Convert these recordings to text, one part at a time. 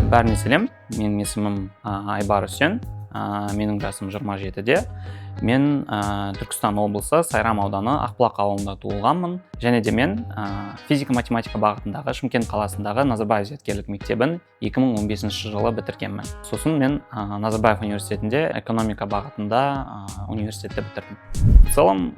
Бәріне сәлем, менің есімім Айбар Үсен, менің жасым 27-де. Мен Түркістан облысы Сайрам ауданы Ақбұлақ ауылында туылғанмын. Және де мен физика-математика бағытындағы Шымкент қаласындағы Назарбаев зияткерлік мектебін 2015 жылы бітіргенмін. Сосын мен Назарбаев университетінде экономика бағытында университетті бітірдім. В целом,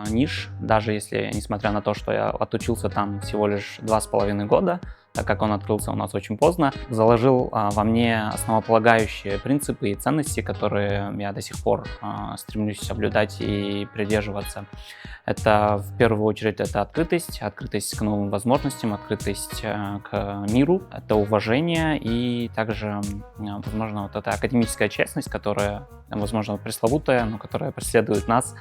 ниш, даже если, несмотря на то, что я отучился там всего лишь 2,5 года, так как он открылся у нас очень поздно, заложил во мне основополагающие принципы и ценности, которые я до сих пор стремлюсь соблюдать и придерживаться. Это в первую очередь это открытость к новым возможностям, открытость к миру, это уважение и также, возможно, вот эта академическая честность, которая, возможно, пресловутая, но которая преследует нас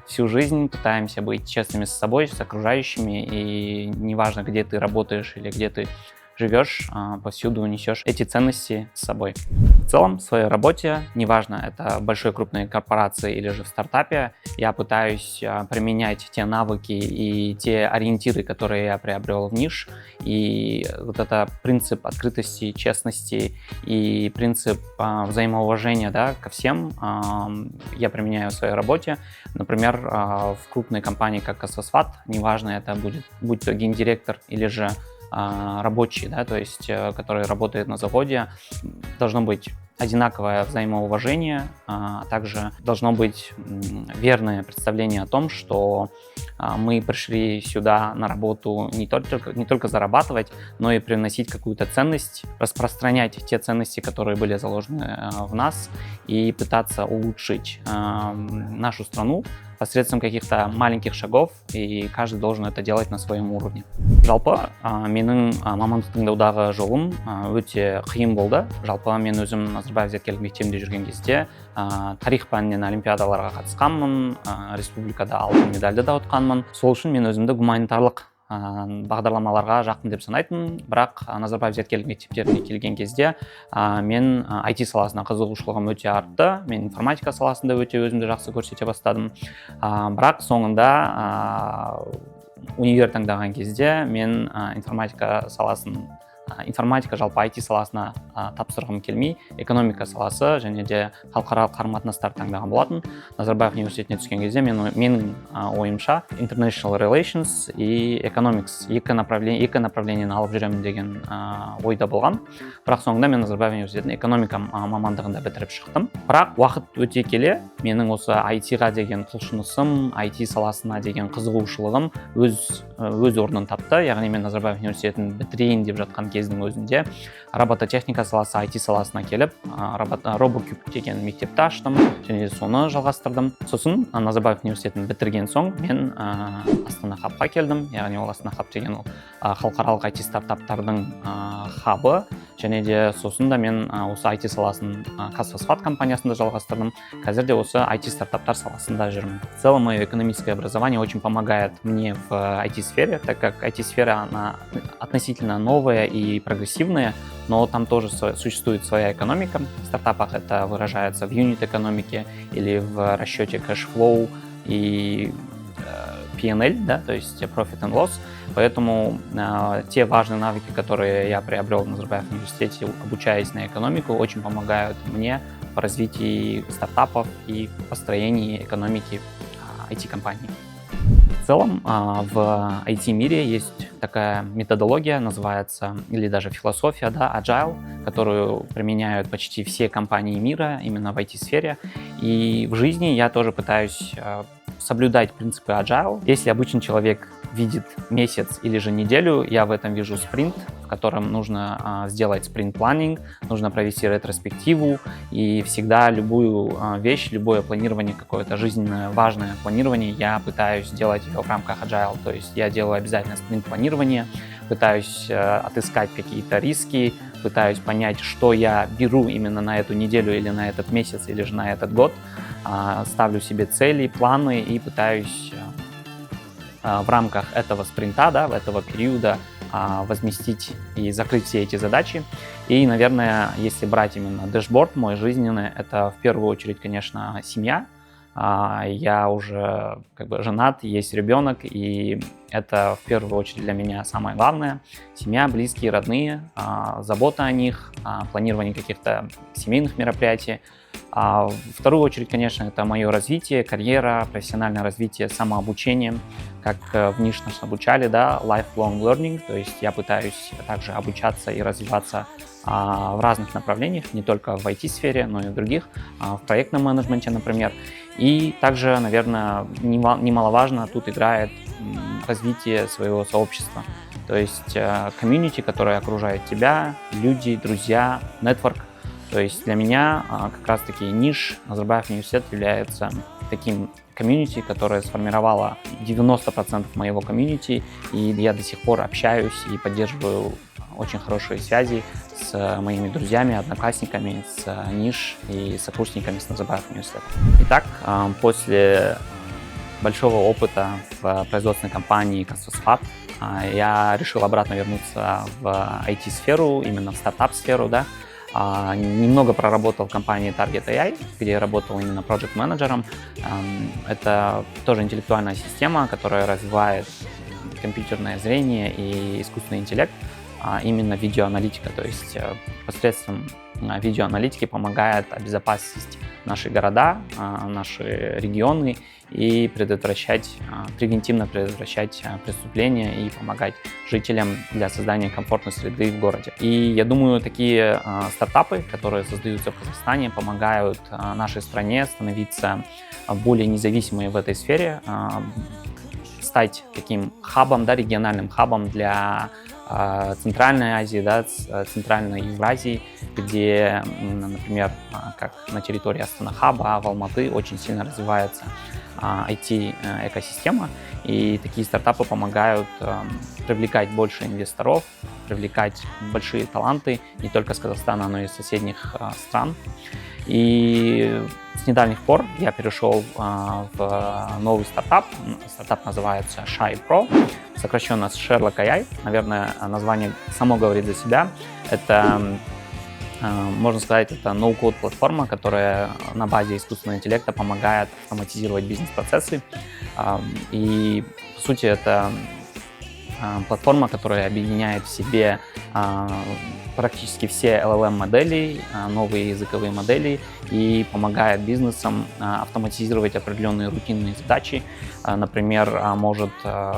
всю жизнь. Пытаемся быть честными с собой, с окружающими, и неважно, где ты работаешь или где ты живешь, повсюду несешь эти ценности с собой. В целом, в своей работе, неважно, это большой крупной корпорации или же в стартапе, я пытаюсь применять те навыки и те ориентиры, которые я приобрел в ниш. И вот это принцип открытости, честности и принцип взаимоуважения, да, ко всем я применяю в своей работе. Например, в крупной компании, как Космосфат, неважно, это будет, будь то гендиректор или же рабочий, да, то есть который работает на заводе, должно быть одинаковое взаимоуважение, а также должно быть верное представление о том, что мы пришли сюда на работу не только зарабатывать, но и приносить какую-то ценность, распространять те ценности, которые были заложены в нас, и пытаться улучшить нашу страну посредством каких-то маленьких шагов, и каждый должен это делать на своем уровне. Жалпы, менің мамандық таңдаудағы жолым өте қиын болды. Жалпы, мен өзім Назарбаев зияткерлік мектебінде жүрген кезде тарих пәнінен олимпиадаларға қатысқанмын, республикада алтын медальды да ұтқанмын. Сол үшін мен өзімді гуманитарлық бағдарламаларға жақын деп санайтын, бірақ Назарбаев зияткерлік мектептеріне келген кезде мен IT саласына қызығушылығым өте артты. Мен информатика саласында өте өзімді жақсы көрсете бастадым. Бірақ соңында универ таңдаған кезде мен информатика жалпы IT саласына тапсырғым келмей, экономика саласы және де халықаралық қарым-қатынастар таңдаған болатын. Назарбаев университетіне түскен кезде менің ойымша International Relations и Economics екі направлениені алып жүремін деген ойда болған. Бірақ соңында мен Назарбаев университетінің экономика мамандығында бітіріп шықтым. Бірақ уақыт өте келе менің осы IT-ға деген құлшынысым, IT саласына деген қызығушылығым өз орнын тапты. Яғни мен Назарбаев университетін бітірейін деп жатқан кездің өзінде робототехника саласы IT саласына келіп, RoboCube деген мектепті аштым және соны жалғастырдым. Сосын Назарбаев университетін бітірген соң мен Астана хабқа келдім. Яғни ол Астана хаб деген ол халықаралық IT стартаптардың хабы. Және де сосын да мен осы IT саласын Космосфат компаниясында жалғастырдым. Қазір де осы IT стартаптар саласында жүрмін. В целом, мое экономическое образование очень помогает мне в IT-сфере, так как IT-сфера она относительно новая и прогрессивная, но там тоже существует своя экономика. В стартапах это выражается в юнит-экономике или в расчете кэш-флоу и P&L, да, то есть Profit and Loss. Поэтому те важные навыки, которые я приобрел в Назарбаев университете, обучаясь на экономику, очень помогают мне в развитии стартапов и в построении экономики IT-компаний. В целом, в IT-мире есть такая методология, называется, или даже философия, да, Agile, которую применяют почти все компании мира именно в IT-сфере. И в жизни я тоже пытаюсь соблюдать принципы Agile. Если обычный человек видит месяц или же неделю, я в этом вижу спринт, в котором нужно сделать спринт-планинг, нужно провести ретроспективу, и всегда любую вещь, любое планирование, какое-то жизненно важное планирование, я пытаюсь делать его в рамках Agile. То есть я делаю обязательно спринт-планирование, пытаюсь отыскать какие-то риски, пытаюсь понять, что я беру именно на эту неделю или на этот месяц или же на этот год, ставлю себе цели, планы и пытаюсь в рамках этого спринта, да, этого периода возместить и закрыть все эти задачи. И, наверное, если брать именно дэшборд мой жизненный, это в первую очередь, конечно, семья. Я уже женат, есть ребенок, и это в первую очередь для меня самое главное. Семья, близкие, родные, забота о них, планирование каких-то семейных мероприятий. А в вторую очередь, конечно, это мое развитие, карьера, профессиональное развитие, самообучение, как в НИШ нас обучали, да, lifelong learning, то есть я пытаюсь также обучаться и развиваться в разных направлениях, не только в IT-сфере, но и в других, в проектном менеджменте, например. И также, наверное, немаловажно тут играет развитие своего сообщества, то есть комьюнити, которое окружает тебя, люди, друзья, нетворк. То есть для меня как раз-таки НИШ, Назарбаев университет, является таким комьюнити, которое сформировало 90% моего комьюнити, и я до сих пор общаюсь и поддерживаю очень хорошие связи с моими друзьями, одноклассниками, с НИШ и сокурсниками с Назарбаев университета. Итак, после большого опыта в производственной компании «Косфосфат» я решил обратно вернуться в IT-сферу, именно в стартап-сферу, да. Немного проработал в компании Target AI, где я работал именно проект-менеджером. Это тоже интеллектуальная система, которая развивает компьютерное зрение и искусственный интеллект, именно видеоаналитика. То есть посредством видеоаналитики помогает обезопасить наши города, наши регионы и превентивно предотвращать преступления и помогать жителям для создания комфортной среды в городе. И я думаю, такие стартапы, которые создаются в Казахстане, помогают нашей стране становиться более независимой в этой сфере, стать таким хабом, да, региональным хабом для Центральной Азии, да, Центральной Евразии, где, например, как на территории Астана-хаба, в Алматы очень сильно развивается IT-экосистема, и такие стартапы помогают привлекать больше инвесторов, привлекать большие таланты не только с Казахстана, но и из соседних стран. И с недавних пор я перешел в новый стартап. Стартап называется Shy Pro, сокращенно с Sherlock AI. Наверное, название само говорит за себя. Это, можно сказать, это ноу-код платформа, которая на базе искусственного интеллекта помогает автоматизировать бизнес-процессы. И, по сути, это платформа, которая объединяет в себе практически все LLM-модели, новые языковые модели и помогает бизнесам автоматизировать определенные рутинные задачи. Например, может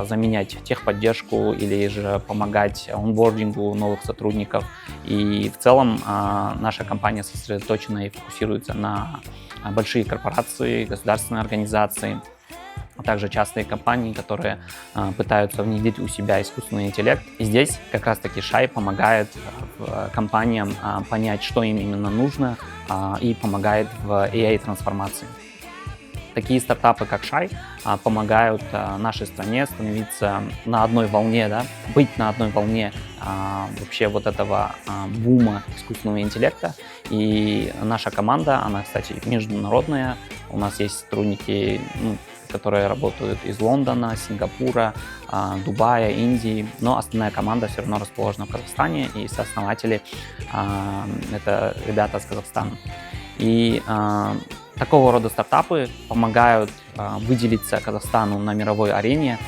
заменять техподдержку или же помогать онбордингу новых сотрудников. И в целом наша компания сосредоточена и фокусируется на большие корпорации, государственные организации, а также частные компании, которые пытаются внедрить у себя искусственный интеллект. И здесь как раз-таки Shy помогает компаниям понять, что им именно нужно, и помогает в AI-трансформации. Такие стартапы, как Shy, помогают нашей стране становиться на одной волне, да, быть на одной волне вообще вот этого бума искусственного интеллекта. И наша команда, она, кстати, международная. У нас есть сотрудники, которые работают из Лондона, Сингапура, Дубая, Индии, но основная команда все равно расположена в Казахстане, и сооснователи это ребята из Казахстана. И такого рода стартапы помогают выделиться Казахстану на мировой арене,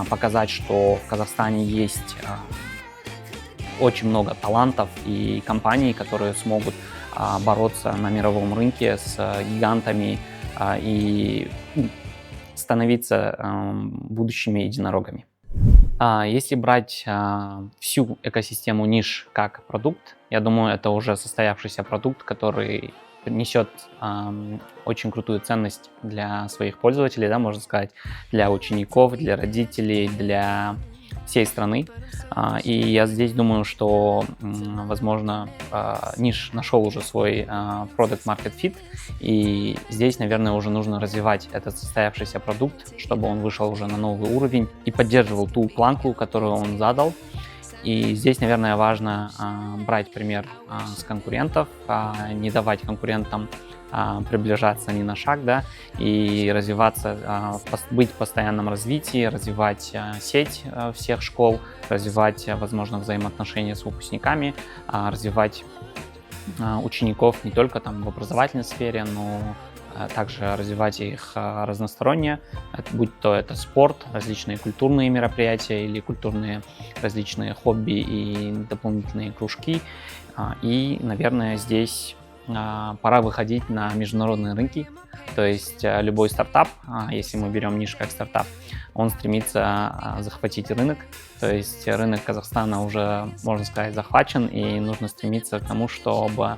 показать, что в Казахстане есть очень много талантов и компаний, которые смогут бороться на мировом рынке с гигантами и становиться будущими единорогами. Если брать всю экосистему НИШ как продукт, я думаю, это уже состоявшийся продукт, который несет очень крутую ценность для своих пользователей, да, можно сказать, для учеников, для родителей, для всей страны. И я здесь думаю, что, возможно, НИШ нашел уже свой product market fit, и здесь, наверное, уже нужно развивать этот состоявшийся продукт, чтобы он вышел уже на новый уровень и поддерживал ту планку, которую он задал. И здесь, наверное, важно брать пример с конкурентов, не давать конкурентам приближаться ни на шаг, да, и развиваться, быть в постоянном развитии, развивать сеть всех школ, развивать, возможно, взаимоотношения с выпускниками, развивать учеников не только там в образовательной сфере, но также развивать их разносторонне, будь то это спорт, различные культурные мероприятия или культурные различные хобби и дополнительные кружки. И, наверное, здесь пора выходить на международные рынки. То есть любой стартап, если мы берем нишу как стартап, он стремится захватить рынок. То есть рынок Казахстана уже, можно сказать, захвачен, и нужно стремиться к тому, чтобы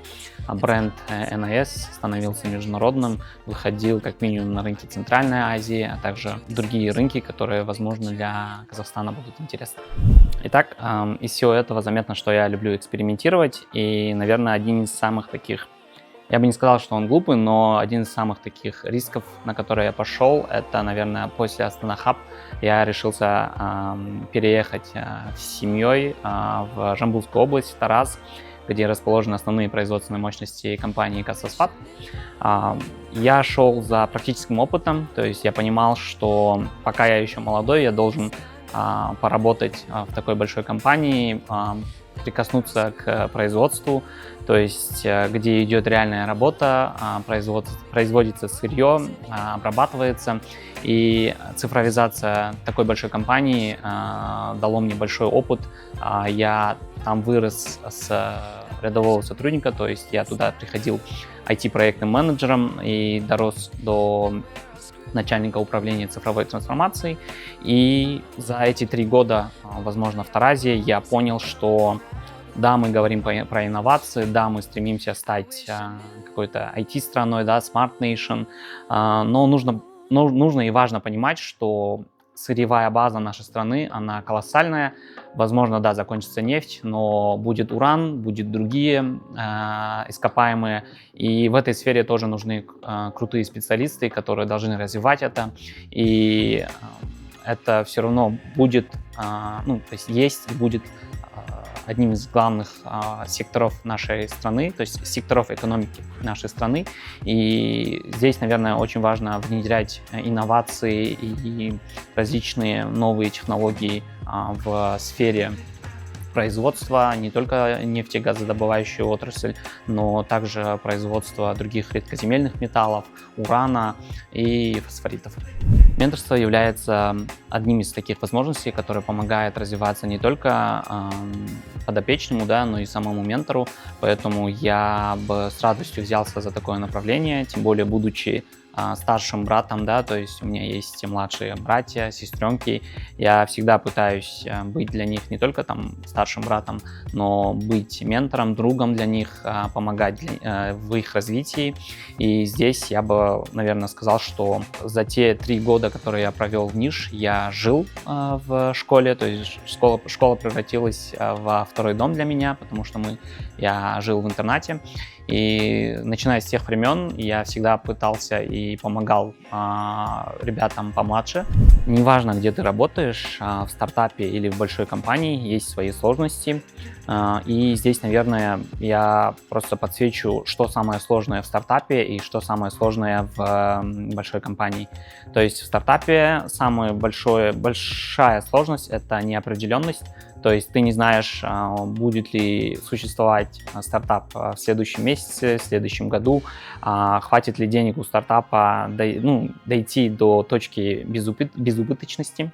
бренд NIS становился международным, выходил как минимум на рынки Центральной Азии, а также другие рынки, которые, возможно, для Казахстана будут интересны. Итак, из всего этого заметно, что я люблю экспериментировать, и, наверное, один из самых таких, я бы не сказал, что он глупый, но один из самых таких рисков, на которые я пошел, это, наверное, после Астана Хаб я решился переехать с семьей в Жамбылскую область, в Тараз, где расположены основные производственные мощности компании Казфосфат. Я шел за практическим опытом, то есть я понимал, что пока я еще молодой, я должен поработать в такой большой компании, прикоснуться к производству, то есть где идет реальная работа, производится сырье, обрабатывается, и цифровизация такой большой компании дало мне большой опыт. Я там вырос с рядового сотрудника, то есть я туда приходил IT-проектным менеджером и дорос до начальника управления цифровой трансформацией. И за эти 3 года, возможно, в Таразе я понял, что да, мы говорим про инновации, да, мы стремимся стать какой-то IT-страной, да, Smart Nation, но нужно и важно понимать, что сырьевая база нашей страны, она колоссальная. Возможно, да, закончится нефть, но будет уран, будут другие ископаемые. И в этой сфере тоже нужны крутые специалисты, которые должны развивать это. И это все равно будет, то есть и будет одним из главных секторов нашей страны, то есть секторов экономики нашей страны. И здесь, наверное, очень важно внедрять инновации и различные новые технологии в сфере производства, не только нефтегазодобывающую отрасль, но также производство других редкоземельных металлов, урана и фосфоритов. Менторство является одним из таких возможностей, которые помогает развиваться не только подопечному, да, но и самому ментору, поэтому я бы с радостью взялся за такое направление, тем более будучи старшим братом, да, то есть у меня есть младшие братья, сестренки, я всегда пытаюсь быть для них не только там старшим братом, но быть ментором, другом для них, помогать в их развитии. И здесь я бы, наверное, сказал, что за те 3 года, которые я провел в НИШ, я жил в школе, то есть школа превратилась во второй дом для меня, потому что я жил в интернате. И начиная с тех времен я всегда пытался и помогал ребятам помладше. Неважно, где ты работаешь, в стартапе или в большой компании, есть свои сложности. И здесь, наверное, я просто подсвечу, что самое сложное в стартапе и что самое сложное в большой компании. То есть в стартапе самая большая сложность – это неопределенность. То есть ты не знаешь, будет ли существовать стартап в следующем месяце, в следующем году, хватит ли денег у стартапа дойти до точки безубыточности.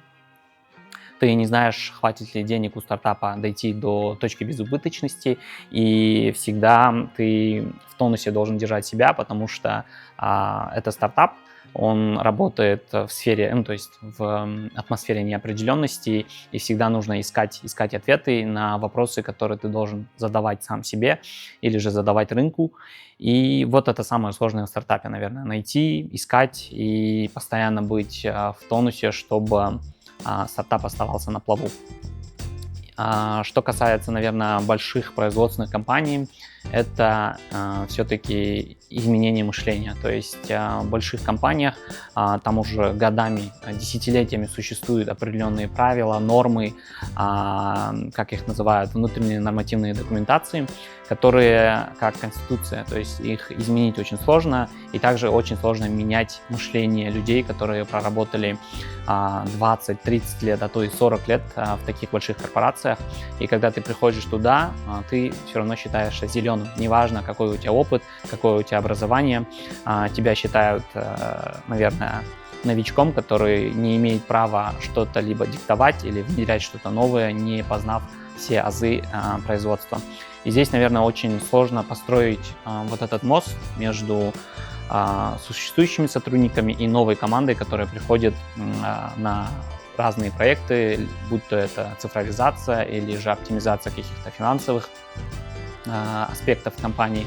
Ты не знаешь, хватит ли денег у стартапа дойти до точки безубыточности, и всегда ты в тонусе должен держать себя, потому что это стартап. Он работает в сфере, то есть в атмосфере неопределенности, и всегда нужно искать ответы на вопросы, которые ты должен задавать сам себе или же задавать рынку. И вот это самое сложное в стартапе, наверное, найти, искать и постоянно быть в тонусе, чтобы стартап оставался на плаву. Что касается, наверное, больших производственных компаний, это все-таки изменение мышления. То есть в больших компаниях там уже годами, десятилетиями существуют определенные правила, нормы, как их называют, внутренние нормативные документации, которые как конституция, то есть их изменить очень сложно, и также очень сложно менять мышление людей, которые проработали 20-30 лет, а то и 40 лет в таких больших корпорациях. организациях, и когда ты приходишь туда, ты все равно считаешься зеленым. Неважно, какой у тебя опыт, какое у тебя образование, тебя считают, наверное, новичком, который не имеет права что-то либо диктовать или внедрять что-то новое, не познав все азы производства. И здесь, наверное, очень сложно построить вот этот мост между существующими сотрудниками и новой командой, которая приходит на разные проекты, будь то это цифровизация или же оптимизация каких-то финансовых аспектов компании.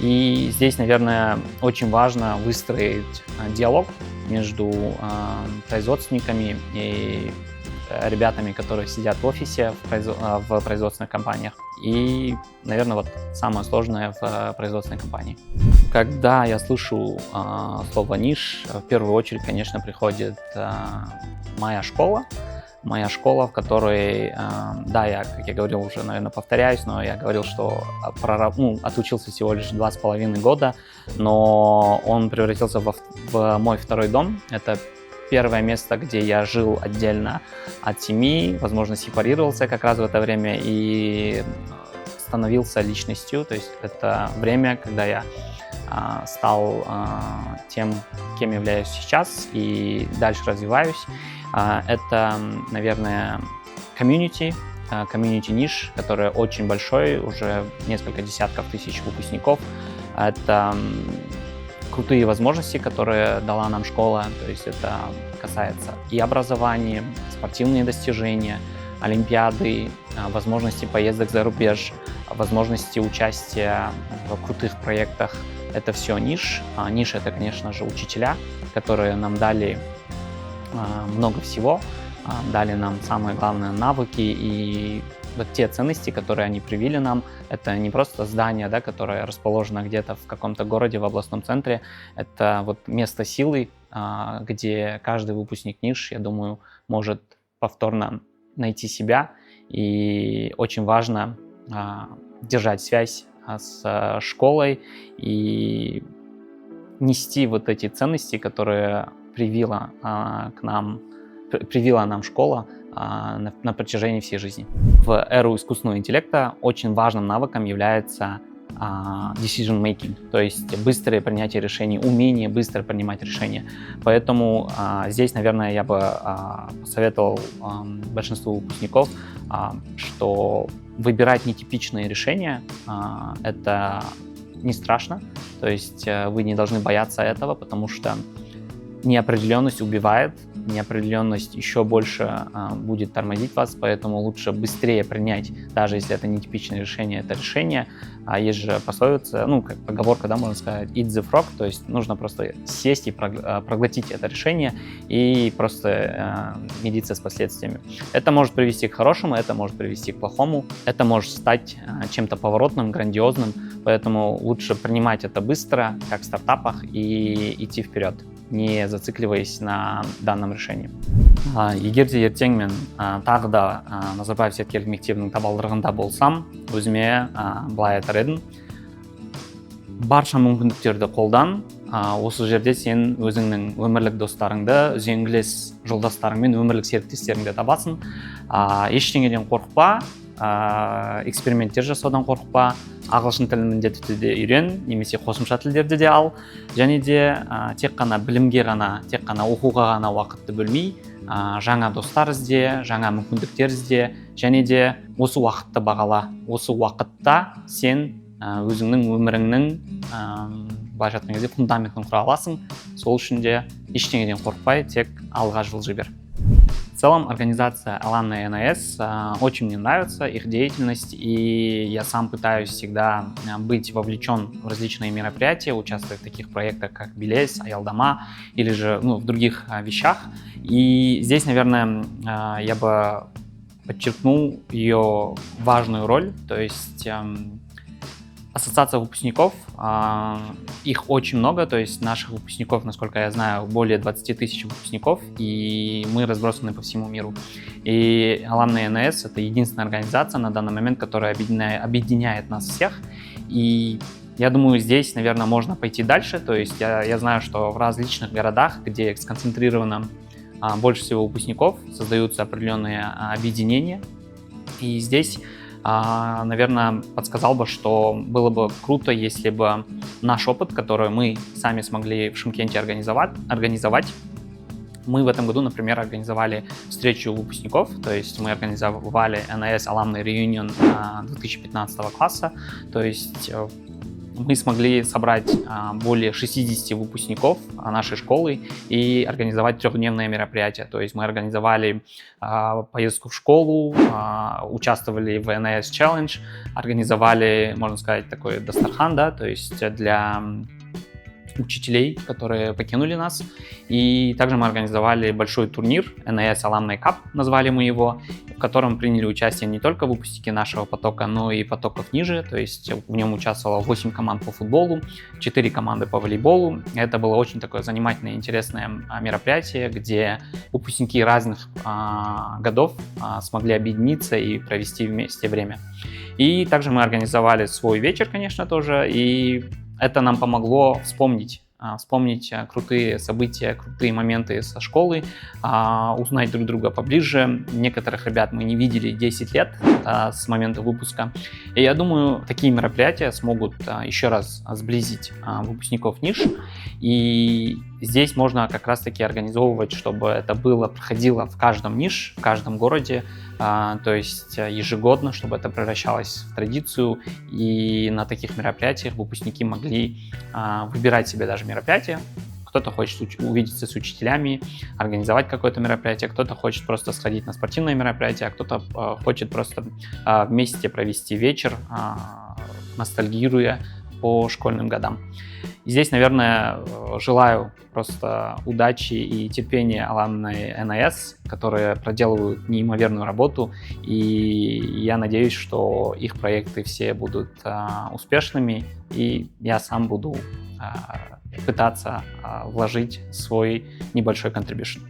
И здесь, наверное, очень важно выстроить диалог между производственниками и ребятами, которые сидят в офисе в производственных компаниях. И, наверное, вот самое сложное в производственной компании. Когда я слышу слово «ниш», в первую очередь, конечно, приходит моя школа. Моя школа, в которой, да, я, как я говорил, уже, наверное, повторяюсь, но я говорил, что отучился всего лишь 2,5 года, но он превратился в мой второй дом. Это первое место, где я жил отдельно от семьи, возможно, сепарировался как раз в это время и становился личностью. То есть это время, когда я стал тем, кем являюсь сейчас и дальше развиваюсь. Это, наверное, комьюнити ниш, которое очень большой, уже несколько десятков тысяч выпускников. Это крутые возможности, которые дала нам школа, то есть это касается и образования, спортивные достижения, олимпиады, возможности поездок за рубеж, возможности участия в крутых проектах. Это все ниш. Ниш — это, конечно же, учителя, которые нам дали много всего, дали нам самые главные навыки и вот те ценности, которые они привили нам. Это не просто здание, да, которое расположено где-то в каком-то городе, в областном центре. Это вот место силы, где каждый выпускник ниш, я думаю, может повторно найти себя. И очень важно держать связь с школой и нести вот эти ценности, которые привила нам школа на протяжении всей жизни. В эру искусственного интеллекта очень важным навыком является decision making, то есть быстрое принятие решений, умение быстро принимать решения. Поэтому здесь, наверное, я бы посоветовал большинству выпускников, что выбирать нетипичные решения — это не страшно, то есть вы не должны бояться этого, потому что неопределенность убивает, неопределенность еще больше будет тормозить вас, поэтому лучше быстрее принять, даже если это нетипичное решение, это решение. Есть же пословица, как поговорка, да, можно сказать, eat the frog, то есть нужно просто сесть и проглотить это решение и просто мириться с последствиями. Это может привести к хорошему, это может привести к плохому, это может стать чем-то поворотным, грандиозным, поэтому лучше принимать это быстро, как в стартапах, и идти вперед, не зацикливаясь на данном решении. Егер де ертең мен тағы да Назарбаев зияткерлік мектебінің табалдырығында болсам, өзіме былай айтар едім: барша мүмкіндіктерді қолдан, осы жерде сен өзіңнің өмірлік достарыңды, үзеңгілес жолдастарың мен өмірлік серіктестеріңді табасың. Ештеңеден қорықпа, эксперименттер жасаудан қорықпа, ағылшын тілін міндетті түрде үйрен, немесе қосымша тілдерді де ал, және де тек қана білімге ғана, тек қана оқуға ғана уақытты бөлмей, жаңа достар ізде, жаңа мүмкіндіктер ізде, және де осы уақытты бағала. Осы уақытта сен өзіңнің өміріңнің былайша айтқан кезде фундаментін құра аласың. Сол үшін де ештеңеден қорықпай, тек алға жылжи бер. В целом организация Alumni NIS очень мне нравится, их деятельность, и я сам пытаюсь всегда быть вовлечен в различные мероприятия, участвовать в таких проектах, как Белес, Аялдама или же в других вещах. И здесь, наверное, я бы подчеркнул ее важную роль, то есть ассоциация выпускников, их очень много, то есть наших выпускников, насколько я знаю, более 20 тысяч выпускников, и мы разбросаны по всему миру. И Alumni NIS — это единственная организация на данный момент, которая объединяет нас всех. И я думаю, здесь, наверное, можно пойти дальше, то есть я знаю, что в различных городах, где сконцентрировано больше всего выпускников, создаются определенные объединения. И здесь, наверное, подсказал бы, что было бы круто, если бы наш опыт, который мы сами смогли в Шымкенте организовать. Мы в этом году, например, организовали встречу выпускников, то есть мы организовали NIS Alumni Reunion 2015 класса, то есть мы смогли собрать более 60 выпускников нашей школы и организовать трехдневное мероприятие. То есть мы организовали поездку в школу, участвовали в NIS Challenge, организовали, можно сказать, такой дастархан, да, то есть для учителей, которые покинули нас. И также мы организовали большой турнир NIS Alumni Cup, назвали мы его, в котором приняли участие не только выпускники нашего потока, но и потоков ниже. То есть в нем участвовало 8 команд по футболу, 4 команды по волейболу. Это было очень такое занимательное и интересное мероприятие, где выпускники разных годов смогли объединиться и провести вместе время. И также мы организовали свой вечер, конечно, тоже, и это нам помогло вспомнить крутые события, крутые моменты со школы, узнать друг друга поближе. Некоторых ребят мы не видели 10 лет с момента выпуска. И я думаю, такие мероприятия смогут еще раз сблизить выпускников ниш. И здесь можно как раз-таки организовывать, чтобы это проходило в каждом ниш, в каждом городе, то есть ежегодно, чтобы это превращалось в традицию. И на таких мероприятиях выпускники могли выбирать себе даже мероприятие. Кто-то хочет увидеться с учителями, организовать какое-то мероприятие, кто-то хочет просто сходить на спортивное мероприятие, а кто-то хочет просто вместе провести вечер, ностальгируя по школьным годам. И здесь, наверное, желаю просто удачи и терпения Alumni NIS, которые проделывают неимоверную работу, и я надеюсь, что их проекты все будут успешными, и я сам буду пытаться вложить свой небольшой contribution.